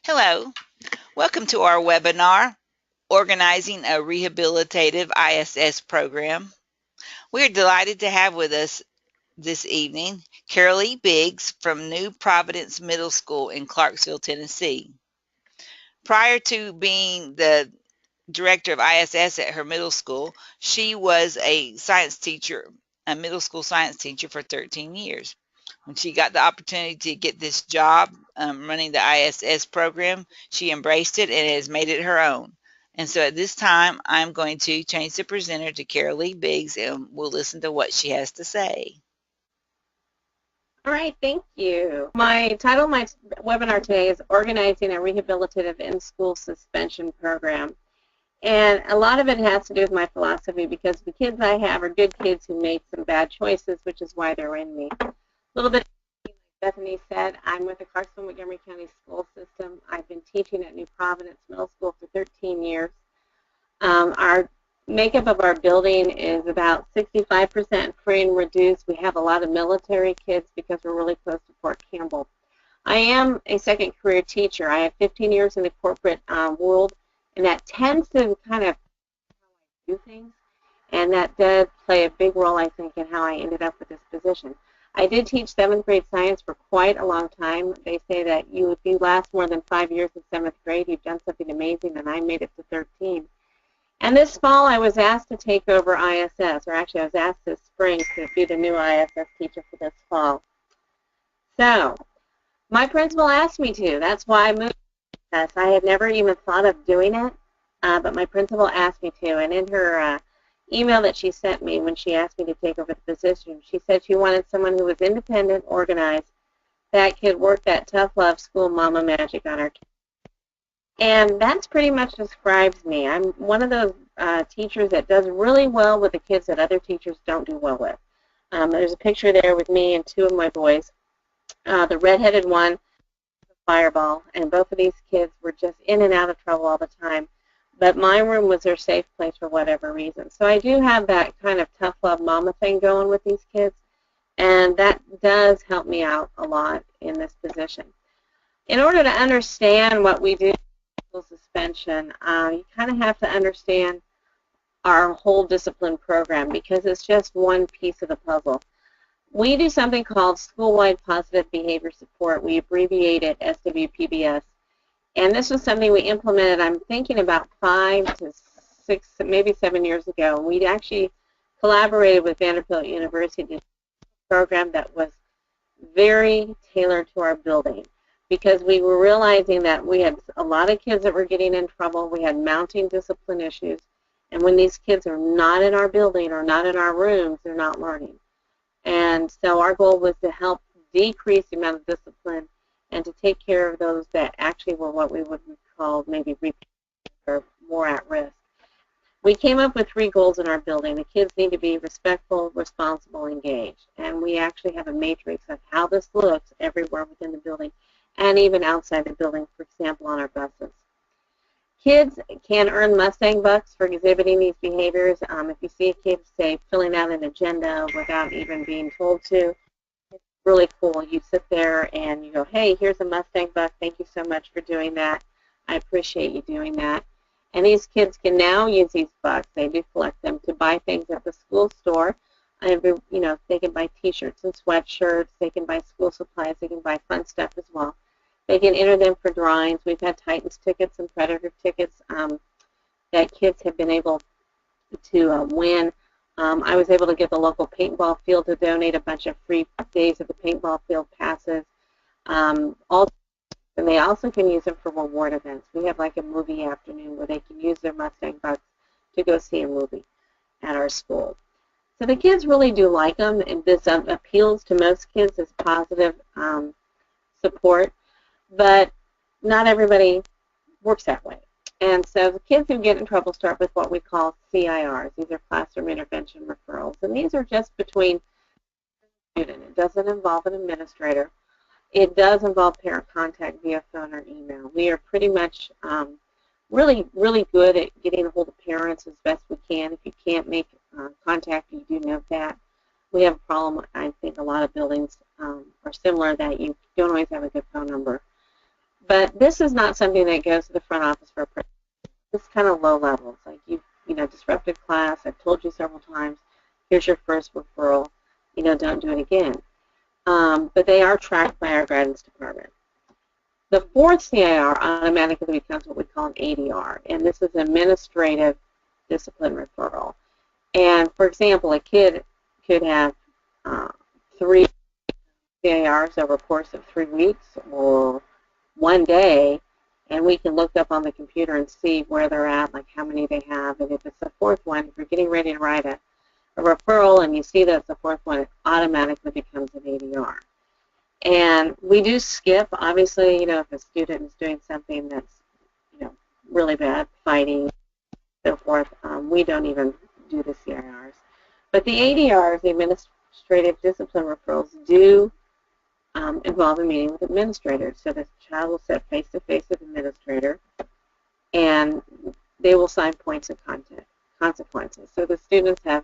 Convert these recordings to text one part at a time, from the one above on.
Hello, welcome to our webinar, Organizing a Rehabilitative ISS Program. We're delighted to have with us this evening Carolee Biggs from New Providence Middle School in Clarksville, Tennessee. Prior to being the director of ISS at her middle school, she was a science teacher, a middle school science teacher for 13 years. When she got the opportunity to get this job running the ISS program, she embraced it and has made it her own. And so at this time, I'm going to change the presenter to Carolee Biggs, and we'll listen to what she has to say. All right, thank you. My title of my webinar today is Organizing a Rehabilitative In-School Suspension Program. And a lot of it has to do with my philosophy because the kids I have are good kids who made some bad choices, which is why they're in me. A little bit, like Bethany said, I'm with the Clarksville-Montgomery County School System. I've been teaching at New Providence Middle School for 13 years. Our makeup of our building is about 65% free and reduced. We have a lot of military kids because we're really close to Fort Campbell. I am a second career teacher. I have 15 years in the corporate world, and that tends to kind of do things, and that does play a big role, I think, in how I ended up with this position. I did teach 7th grade science for quite a long time. They say that if you last more than 5 years in 7th grade, you've done something amazing, and I made it to 13. And this fall, I was asked to take over ISS, or actually I was asked this spring to be the new ISS teacher for this fall. So, my principal asked me to. That's why I moved to ISS. I had never even thought of doing it, but my principal asked me to. And in her email that she sent me when she asked me to take over the position, she said she wanted someone who was independent, organized, that could work that tough love school mama magic on our kids. And that's pretty much describes me. I'm one of those teachers that does really well with the kids that other teachers don't do well with. There's a picture there with me and 2 of my boys. The redheaded one, the fireball, and both of these kids were just in and out of trouble all the time. But my room was their safe place for whatever reason. So I do have that kind of tough love mama thing going with these kids, and that does help me out a lot in this position. In order to understand what we do suspension, you kind of have to understand our whole discipline program because it's just one piece of the puzzle. We do something called School-Wide Positive Behavior Support. We abbreviate it SWPBS. And this was something we implemented, I'm thinking about 5 to 6, maybe 7 years ago. We actually collaborated with Vanderbilt University to do a program that was very tailored to our building, because we were realizing that we had a lot of kids that were getting in trouble. We had mounting discipline issues. And when these kids are not in our building or not in our rooms, they're not learning. And so our goal was to help decrease the amount of discipline and to take care of those that actually were what we would call maybe or more at risk. We came up with 3 goals in our building. The kids need to be respectful, responsible, engaged. And we actually have a matrix of how this looks everywhere within the building, and even outside the building, for example, on our buses. Kids can earn Mustang bucks for exhibiting these behaviors. If you see a kid, say, filling out an agenda without even being told to, it's really cool. You sit there and you go, hey, here's a Mustang buck. Thank you so much for doing that. I appreciate you doing that. And these kids can now use these bucks. They do collect them to buy things at the school store. You know, they can buy T-shirts and sweatshirts. They can buy school supplies. They can buy fun stuff as well. They can enter them for drawings. We've had Titans tickets and Predator tickets that kids have been able to win. I was able to get the local paintball field to donate a bunch of free days of the paintball field passes. And they also can use them for reward events. We have like a movie afternoon where they can use their Mustang bucks to go see a movie at our school. So the kids really do like them, and this appeals to most kids as positive support. But not everybody works that way. And so the kids who get in trouble start with what we call CIRs. These are classroom intervention referrals. And these are just between student. It doesn't involve an administrator. It does involve parent contact via phone or email. We are pretty much really, really good at getting a hold of parents as best we can. If you can't make contact, you do note that. We have a problem, I think a lot of buildings are similar, that you don't always have a good phone number. But this is not something that goes to the front office for a principal. It's kind of low levels, like disrupted class. I've told you several times. Here's your first referral. Don't do it again. But they are tracked by our guidance department. The fourth CIR automatically becomes what we call an ADR, and this is administrative discipline referral. And for example, a kid could have 3 CIRs over a course of 3 weeks or 1 day, and we can look up on the computer and see where they're at, like how many they have. And if it's the fourth one, if you're getting ready to write a referral and you see that it's the fourth one, it automatically becomes an ADR. And we do skip, obviously, if a student is doing something that's, really bad, fighting, so forth, we don't even do the CIRs. But the ADRs, the administrative discipline referrals, do involve a meeting with administrators. So the child will sit face-to-face with the administrator, and they will sign points of consequences. So the students have,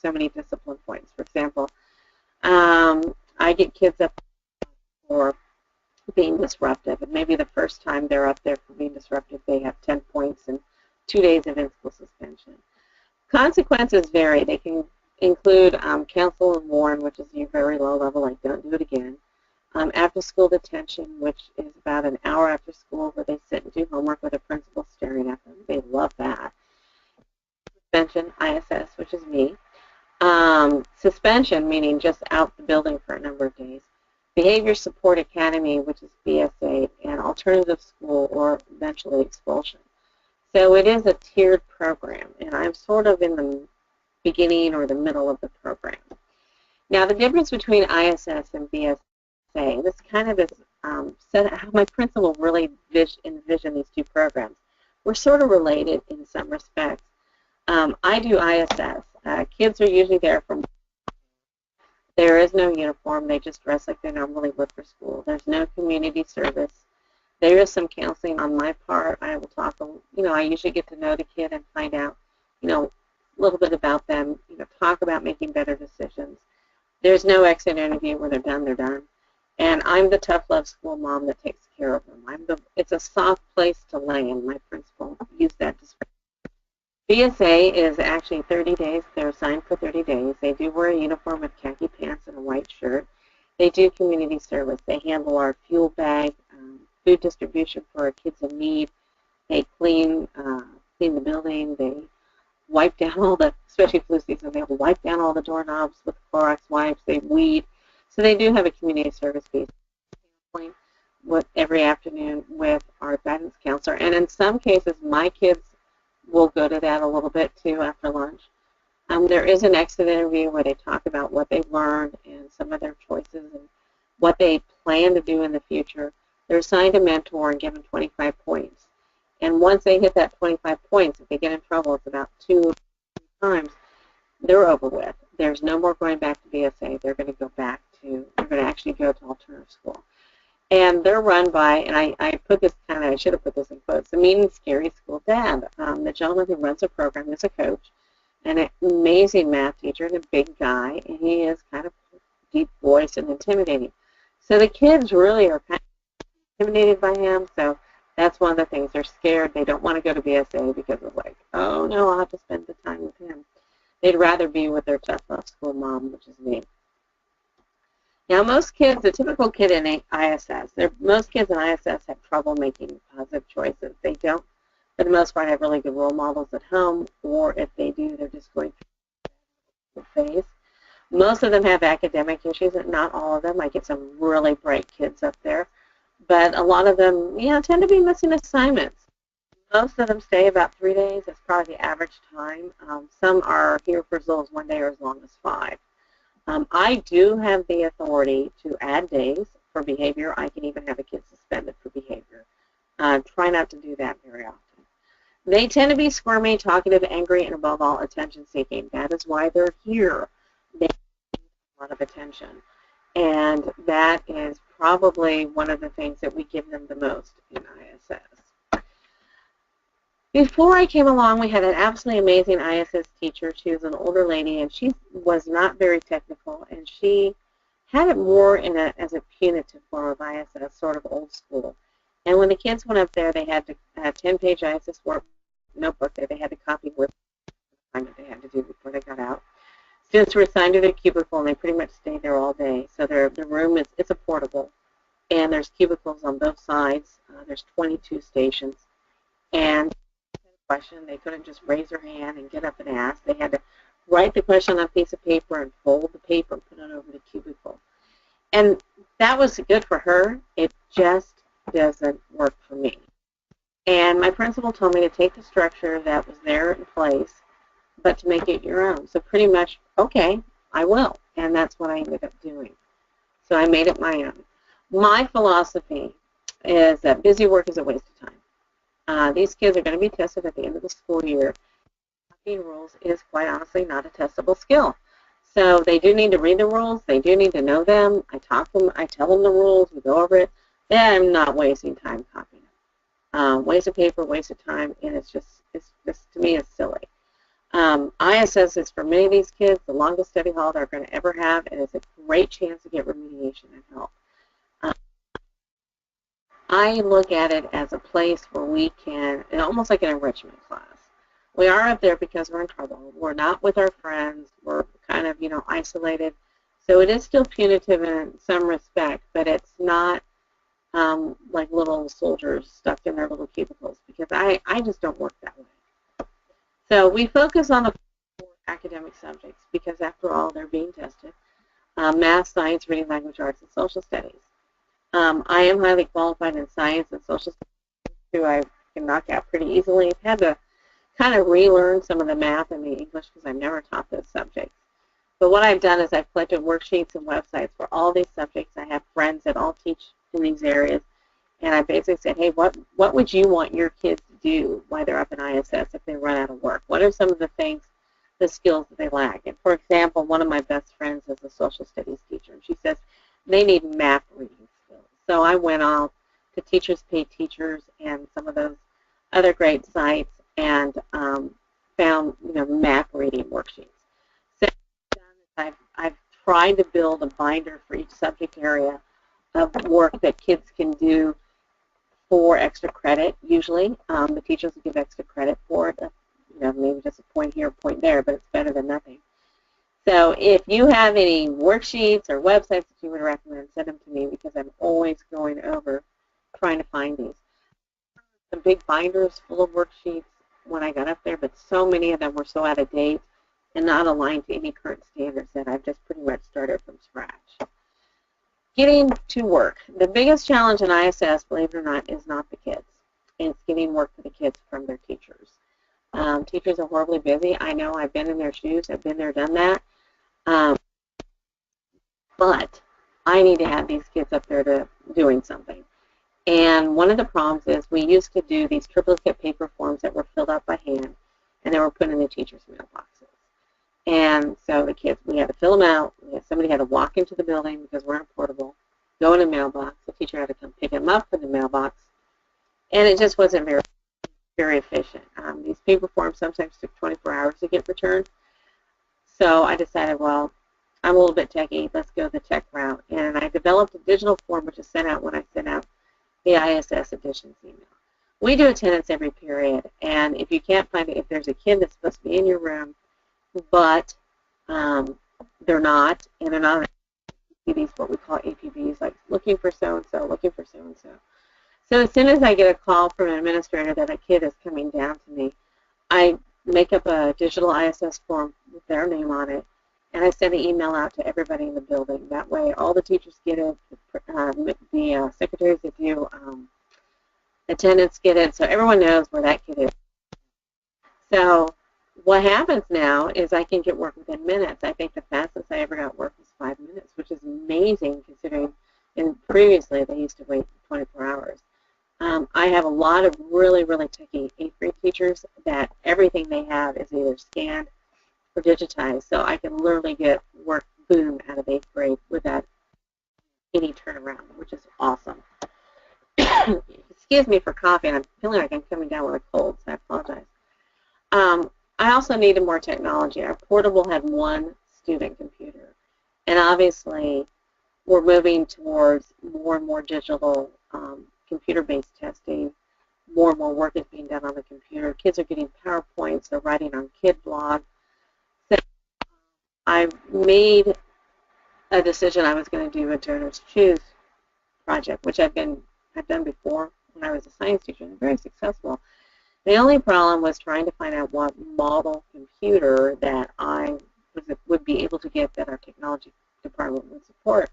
so many discipline points. For example, I get kids up for being disruptive, and maybe the first time they're up there for being disruptive, they have 10 points and 2 days of in-school suspension. Consequences vary. They can include counsel and warn, which is your very low level, like don't do it again. After-school detention, which is about an hour after school where they sit and do homework with a principal staring at them. They love that. Suspension, ISS, which is me. Suspension, meaning just out the building for a number of days. Behavior Support Academy, which is BS8, and alternative school, or eventually expulsion. So it is a tiered program, and I'm sort of in the beginning or the middle of the program. Now, the difference between ISS and BSA, this kind of is how my principal really envisioned these two programs. We're sort of related in some respects. I do ISS. Kids are usually there from. There is no uniform. They just dress like they normally would for school. There's no community service. There is some counseling on my part. I will talk, I usually get to know the kid and find out, a little bit about them, talk about making better decisions. There's no exit interview. When they're done, they're done. And I'm the tough love school mom that takes care of them. It's a soft place to land. My principal used that description. BSA is actually 30 days. They're assigned for 30 days. They do wear a uniform with khaki pants and a white shirt. They do community service. They handle our fuel bag, food distribution for our kids in need. They clean the building. They wipe down all the, especially flu season, they wipe down all the doorknobs with Clorox wipes. They weed. So they do have a community service piece every afternoon with our guidance counselor. And in some cases, my kids will go to that a little bit too after lunch. There is an exit interview where they talk about what they've learned and some of their choices and what they plan to do in the future. They're assigned a mentor and given 25 points. And once they hit that 25 points, if they get in trouble, it's about 2 times, they're over with. There's no more going back to BSA. They're going to actually go to alternative school. And they're run by, and I should have put this in quotes, the mean and scary school dad. The gentleman who runs the program is a coach, an amazing math teacher, and a big guy, and he is kind of deep voiced and intimidating. So the kids really are kind of intimidated by him, so that's one of the things. They're scared. They don't want to go to BSA because of like, oh no, I'll have to spend the time with him. They'd rather be with their tough love school mom, which is me. Now, most kids, the typical kid in ISS, most kids in ISS have trouble making positive choices. They don't, for the most part, have really good role models at home, or if they do, they're just going through the phase. Most of them have academic issues, and not all of them. I get some really bright kids up there, but a lot of them, tend to be missing assignments. Most of them stay about 3 days. That's probably the average time. Some are here for as little as 1 day or as long as 5. I do have the authority to add days for behavior. I can even have a kid suspended for behavior. Try not to do that very often. They tend to be squirmy, talkative, angry, and above all, attention-seeking. That is why they're here. They need a lot of attention. And that is probably one of the things that we give them the most in ISS. Before I came along, we had an absolutely amazing ISS teacher. She was an older lady, and she was not very technical, and she had it more as a punitive form of ISS, sort of old school. And when the kids went up there, they had to have 10-page ISS work notebook that they had to copy with the assignment they had to do before they got out. Students were assigned to their cubicle, and they pretty much stayed there all day. So their room it's a portable, and there's cubicles on both sides. There's 22 stations, and question, they couldn't just raise their hand and get up and ask. They had to write the question on a piece of paper and fold the paper and put it over the cubicle. And that was good for her. It just doesn't work for me. And my principal told me to take the structure that was there in place, but to make it your own. So pretty much, okay, I will. And that's what I ended up doing. So I made it my own. My philosophy is that busy work is a waste of time. These kids are going to be tested at the end of the school year. Copying rules is quite honestly not a testable skill. So they do need to read the rules. They do need to know them. I talk them. I tell them the rules. We go over it. Then I'm not wasting time copying them. Waste of paper, waste of time, and it's just to me it's silly. ISS is for many of these kids the longest study hall they're going to ever have, and it's a great chance to get remediation and help. I look at it as a place where we can, almost like an enrichment class. We are up there because we're in trouble. We're not with our friends. We're kind of, isolated. So it is still punitive in some respect, but it's not like little soldiers stuck in their little cubicles, because I just don't work that way. So we focus on the academic subjects because, after all, they're being tested. Math, science, reading, language arts, and social studies. I am highly qualified in science and social studies, too. I can knock out pretty easily. I've had to kind of relearn some of the math and the English because I've never taught those subjects. But what I've done is I've collected worksheets and websites for all these subjects. I have friends that all teach in these areas, and I basically said, hey, what would you want your kids to do while they're up in ISS if they run out of work? What are some of the things, the skills that they lack? And for example, one of my best friends is a social studies teacher, and she says they need math reading skills. So I went off to Teachers Pay Teachers and some of those other great sites and found math reading worksheets. So I've tried to build a binder for each subject area of work that kids can do for extra credit. Usually, the teachers will give extra credit for it. Maybe just a point here, a point there, but it's better than nothing. So if you have any worksheets or websites that you would recommend, send them to me, because I'm always going over trying to find these. The big binders full of worksheets when I got up there, but so many of them were so out of date and not aligned to any current standards that I've just pretty much started from scratch. Getting to work. The biggest challenge in ISS, believe it or not, is not the kids. It's getting work for the kids from their teachers. Teachers are horribly busy. I know. I've been in their shoes. I've been there, done that. But I need to have these kids up there doing something. And one of the problems is we used to do these triplicate paper forms that were filled out by hand, and they were put in the teachers' mailboxes. And so the kids, we had to fill them out. Somebody had to walk into the building because we're in a portable, go in a mailbox. The teacher had to come pick them up from the mailbox. And it just wasn't very, very efficient. These paper forms sometimes took 24 hours to get returned. So I decided, well, I'm a little bit techy. Let's go the tech route. And I developed a digital form which is sent out when I send out the ISS additions email. We do attendance every period. And if you can't find it, if there's a kid that's supposed to be in your room, but they're not, and they're not these what we call APBs, like looking for so-and-so, looking for so-and-so. So as soon as I get a call from an administrator that a kid is coming down to me, I make up a digital ISS form with their name on it, and I send an email out to everybody in the building. That way all the teachers get it, the secretaries that do attendance get it, so everyone knows where that kid is. So what happens now is I can get work within minutes. I think the fastest I ever got work was 5 minutes, which is amazing considering previously they used to wait 24 hours. I have a lot of really, really techy 8th grade teachers that everything they have is either scanned or digitized, so I can literally get work, boom, out of 8th grade without any turnaround, which is awesome. Excuse me for coughing. I'm feeling like I'm coming down with a cold, so I apologize. I also needed more technology. Our portable had one student computer, and obviously we're moving towards more and more digital computer-based testing. More and more work is being done on the computer. Kids are getting PowerPoints. They're writing on kid blog. So I made a decision I was going to do a Journals Choose project, which I've done before when I was a science teacher, and very successful. The only problem was trying to find out what model computer that I would be able to get that our technology department would support.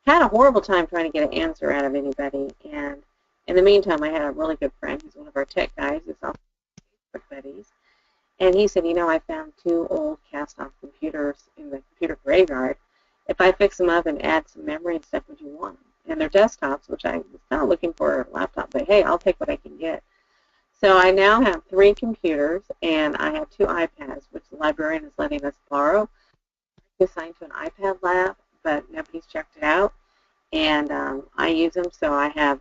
Had a horrible time trying to get an answer out of anybody, and in the meantime, I had a really good friend who's one of our tech guys, who's also Facebook buddies, and he said, you know, I found 2 old cast-off computers in the computer graveyard. If I fix them up and add some memory and stuff, would you want them? And they're desktops, which I was not looking for a laptop, but hey, I'll take what I can get. So I now have 3 computers, and I have 2 iPads, which the librarian is letting us borrow. I'm assigned to an iPad lab, but nobody's checked it out, and I use them, so I have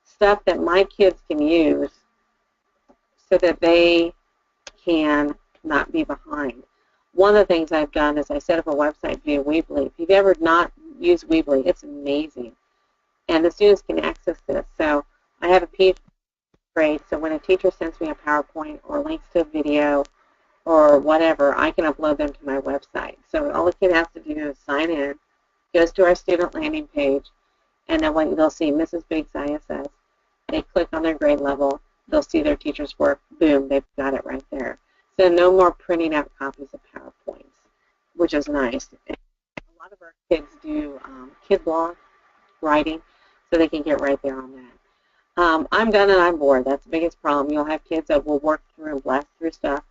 stuff that my kids can use so that they can not be behind. One of the things I've done is I set up a website via Weebly. If you've ever not used Weebly, it's amazing, and the students can access this. So I have a PDF grade, so when a teacher sends me a PowerPoint or links to a video or whatever, I can upload them to my website. So all the kid has to do is sign in, goes to our student landing page, and then when they'll see Mrs. Biggs ISS, they click on their grade level, they'll see their teacher's work, boom, they've got it right there. So no more printing out copies of PowerPoints, which is nice. And a lot of our kids do kid blog writing, so they can get right there on that. I'm done and I'm bored. That's the biggest problem. You'll have kids that will work through and blast through stuff.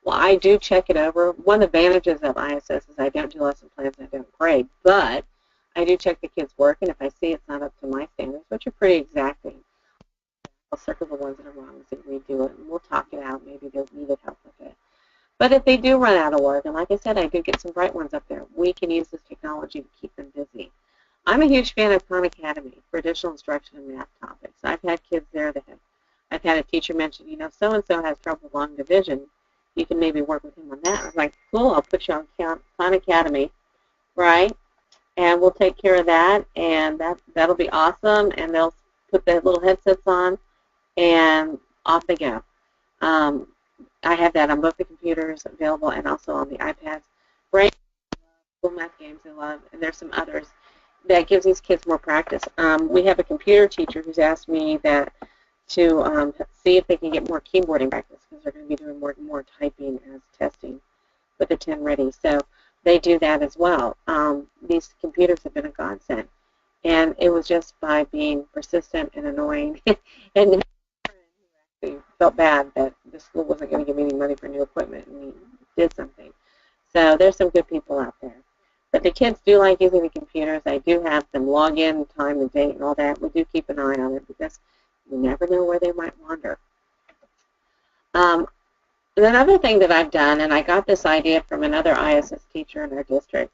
Well, I do check it over. One of the advantages of ISS is I don't do lesson plans, I don't grade, but I do check the kids' work, and if I see it's not up to my standards, which are pretty exacting, I'll circle the ones that are wrong and redo it, and we'll talk it out. Maybe they'll need help with it. But if they do run out of work, and like I said, I do get some bright ones up there, we can use this technology to keep them busy. I'm a huge fan of Khan Academy for additional instruction in math topics. I've had kids there that I've had a teacher mention, you know, so-and-so has trouble with long division. You can maybe work with him on that. I was like, cool, I'll put you on Khan Academy, right? And we'll take care of that, and that'll be awesome, and they'll put their little headsets on, and off they go. I have that on both the computers available and also on the iPads. Brain, school math games I love, and there's some others that gives these kids more practice. We have a computer teacher who's asked me that to see if they can get more keyboarding practice, because they're going to be doing more typing as testing with the 10 ready. So they do that as well. These computers have been a godsend, and it was just by being persistent and annoying and actually felt bad that the school wasn't going to give me any money for new equipment, and we did something. So there's some good people out there. But the kids do like using the computers. I do have them log in, time and date and all that. We do keep an eye on it because you never know where they might wander. Another thing that I've done, and I got this idea from another ISS teacher in our district,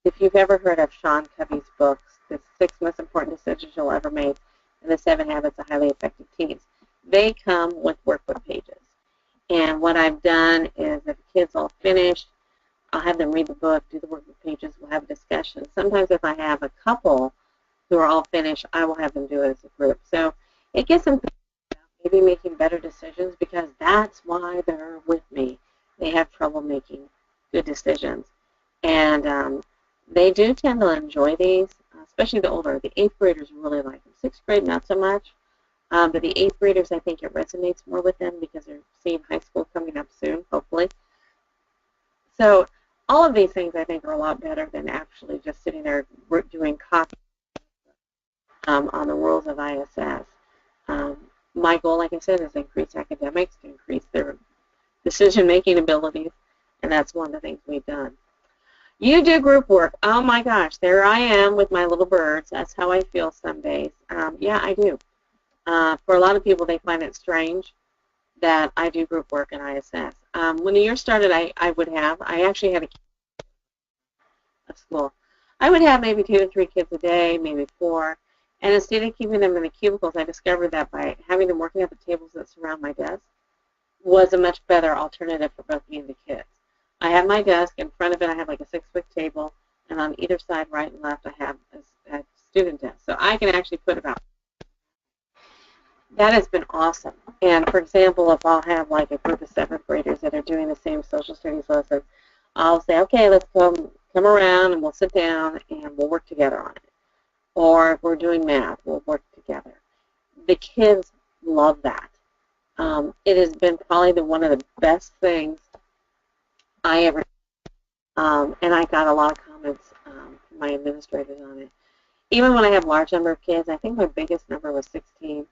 if you've ever heard of Sean Covey's books, The 6 Most Important Decisions You'll Ever Make and The 7 Habits of Highly Effective Teens, they come with workbook pages. And what I've done is if the kids all finished, I'll have them read the book, do the workbook pages, we'll have a discussion. Sometimes if I have a couple who are all finished, I will have them do it as a group. So it gets them maybe making better decisions, because that's why they're with me. They have trouble making good decisions. And they do tend to enjoy these, especially the older. The 8th graders really like them. 6th grade, not so much. But the 8th graders, I think it resonates more with them because they're seeing high school coming up soon, hopefully. So all of these things, I think, are a lot better than actually just sitting there doing copy on the rules of ISS. My goal, like I said, is to increase academics, to increase their decision-making abilities, and that's one of the things we've done. You do group work. Oh, my gosh, there I am with my little birds. That's how I feel some days. Yeah, I do. For a lot of people, they find it strange that I do group work in ISS. When the year started, I actually had a school. I would have maybe 2 to 3 kids a day, maybe 4. And instead of keeping them in the cubicles, I discovered that by having them working at the tables that surround my desk was a much better alternative for both me and the kids. I have my desk. In front of it, I have like a 6-foot table. And on either side, right and left, I have a student desk. So I can actually put about that has been awesome. And for example, if I'll have like a group of 7th graders that are doing the same social studies lesson, I'll say, okay, let's come around and we'll sit down and we'll work together on it. Or if we're doing math, we'll work together. The kids love that. It has been probably one of the best things I ever and I got a lot of comments from my administrators on it. Even when I have a large number of kids, I think my biggest number was 16,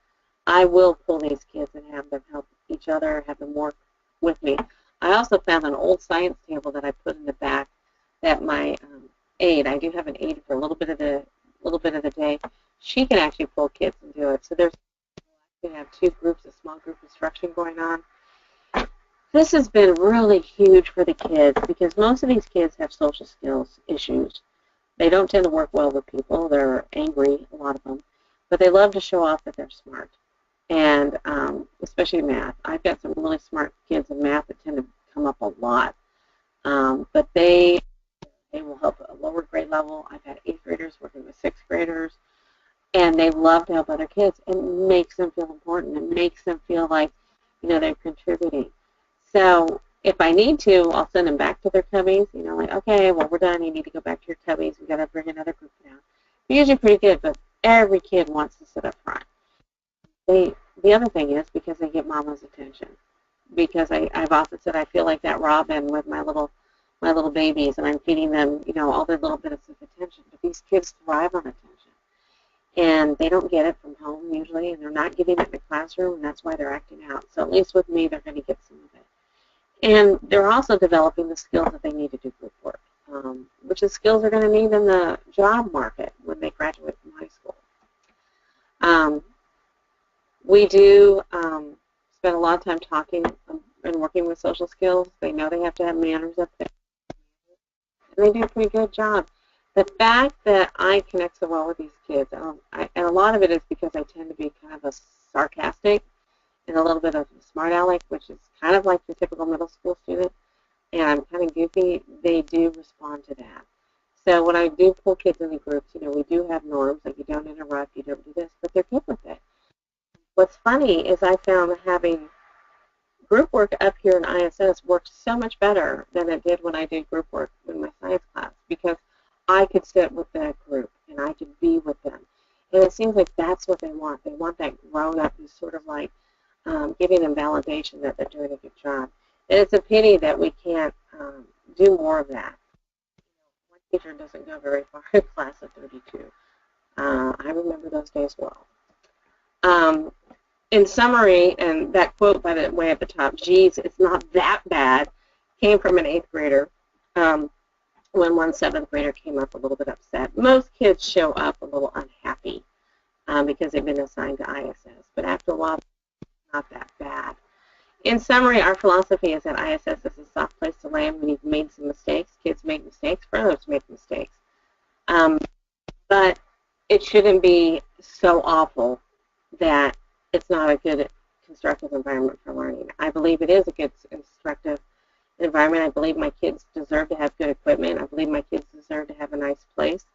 I will pull these kids and have them help each other, have them work with me. I also found an old science table that I put in the back that my aide, I do have an aide for a little bit of the day, she can actually pull kids and do it. So there's we have 2 groups, a small group instruction going on. This has been really huge for the kids because most of these kids have social skills issues. They don't tend to work well with people. They're angry, a lot of them, but they love to show off that they're smart, and especially math. I've got some really smart kids in math that tend to come up a lot, but they will help at a lower grade level. I've had 8th graders working with 6th graders, and they love to help other kids. It makes them feel important. It makes them feel like, they're contributing. So if I need to, I'll send them back to their cubbies, like, okay, well, we're done. You need to go back to your cubbies. We've got to bring another group down. They're usually pretty good, but every kid wants to sit up front. The other thing is because they get mama's attention. Because I've often said I feel like that robin with my little babies, and I'm feeding them, all their little bits of attention. But these kids thrive on attention. And they don't get it from home usually, and they're not getting it in the classroom, and that's why they're acting out. So at least with me, they're going to get some of it. And they're also developing the skills that they need to do group work, which is skills they're going to need in the job market when they graduate from high school. We do spend a lot of time talking and working with social skills. They know they have to have manners up there, and they do a pretty good job. The fact that I connect so well with these kids, and a lot of it is because I tend to be kind of a sarcastic and a little bit of a smart aleck, which is kind of like the typical middle school student, and I'm kind of goofy, they do respond to that. So when I do pull kids into groups, we do have norms, like you don't interrupt, you don't do this, but they're good with it. What's funny is I found having group work up here in ISS worked so much better than it did when I did group work in my science class, because I could sit with that group and I could be with them. And it seems like that's what they want. They want that grown-up who's sort of like giving them validation that they're doing a good job. And it's a pity that we can't do more of that. One teacher doesn't go very far in class of 32. I remember those days well. In summary, and that quote, by the way, at the top, geez, it's not that bad, came from an 8th grader. When one 7th grader came up a little bit upset. Most kids show up a little unhappy because they've been assigned to ISS, but after a while, it's not that bad. In summary, our philosophy is that ISS is a soft place to land when you've made some mistakes. Kids make mistakes, grown-ups make mistakes. But it shouldn't be so awful that it's not a good, constructive environment for learning. I believe it is a good, instructive environment. I believe my kids deserve to have good equipment. I believe my kids deserve to have a nice place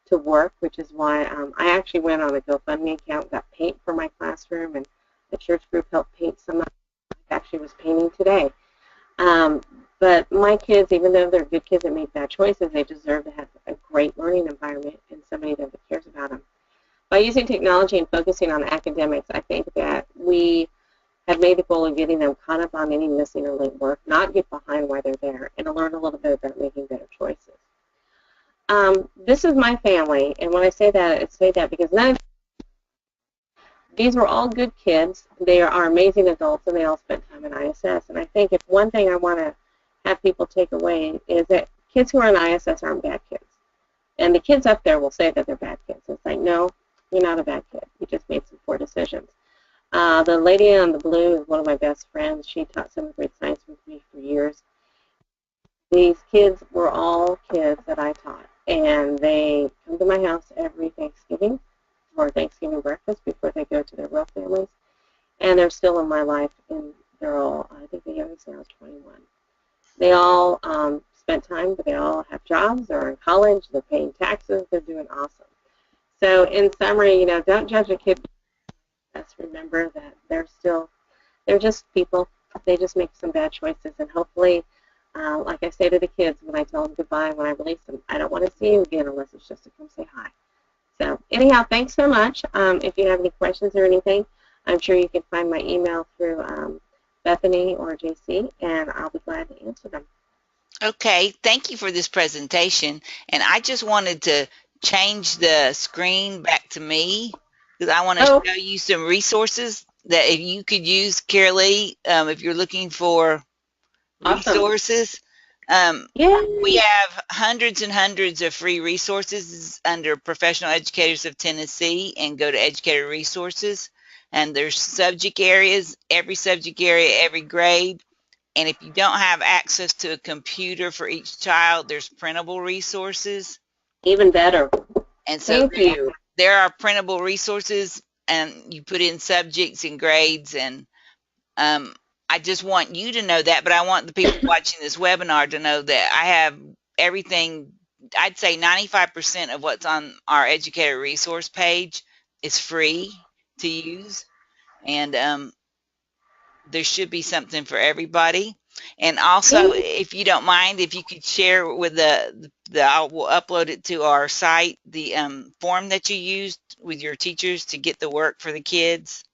to work, which is why I actually went on a GoFundMe account, got paint for my classroom, and the church group helped paint some of it. I actually was painting today. But my kids, even though they're good kids that make bad choices, they deserve to have a great learning environment and somebody that cares about them. By using technology and focusing on academics, I think that we have made the goal of getting them caught up on any missing or late work, not get behind why they're there, and to learn a little bit about making better choices. This is my family, and when I say that, I say that because these were all good kids. They are amazing adults, and they all spent time in ISS. And I think if one thing I want to have people take away is that kids who are in ISS aren't bad kids. And the kids up there will say that they're bad kids. It's like, no, you're not a bad kid. You just made some poor decisions. The lady on the blue is one of my best friends. She taught 7th grade science with me for years. These kids were all kids that I taught, and they come to my house every Thanksgiving or Thanksgiving breakfast before they go to their real families, and they're still in my life, and they're all, I think the youngest now is 21. They all spent time, but they all have jobs, they're in college, they're paying taxes, they're doing awesome. So in summary, don't judge a kid us remember that they're just people. They just make some bad choices, and hopefully, like I say to the kids when I tell them goodbye, when I release them, I don't want to see you again unless it's just to come say hi. So anyhow, thanks so much. If you have any questions or anything, I'm sure you can find my email through Bethany or JC, and I'll be glad to answer them. Okay, thank you for this presentation. And I just wanted to change the screen back to me because I want to Oh, show you some resources that if you could use, Carolee, if you're looking for awesome. resources. We Yay! have hundreds and hundreds of free resources under Professional Educators of Tennessee, and go to Educator Resources. And there's subject areas, every subject area, every grade. And if you don't have access to a computer for each child, there's printable resources. Even better. And so Thank you. there are printable resources, and you put in subjects and grades. And um, I just want you to know that, but I want the people watching this webinar to know that I have everything. I'd say 95% of what's on our educator resource page is free to use. And there should be something for everybody. And also, Thank if you don't mind, if you could share with I will upload it to our site, the form that you used with your teachers to get the work for the kids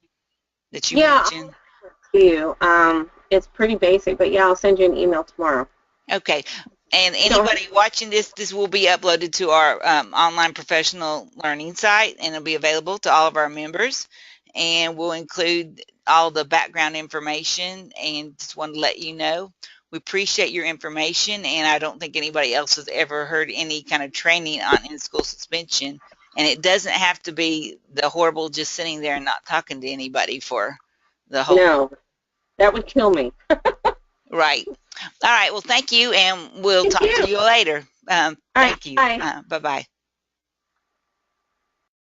that you Yeah, mentioned. you. It's pretty basic, but yeah, I'll send you an email tomorrow. Okay. And You don't have anybody watching this will be uploaded to our online professional learning site, and it'll be available to all of our members. And we'll include all the background information, and just want to let you know we appreciate your information. And I don't think anybody else has ever heard any kind of training on in-school suspension. And it doesn't have to be the horrible just sitting there and not talking to anybody for the whole. no, that would kill me. Right. All right. Well, thank you, and we'll Thank talk to you. you later. All right, Thank you. bye. Bye bye.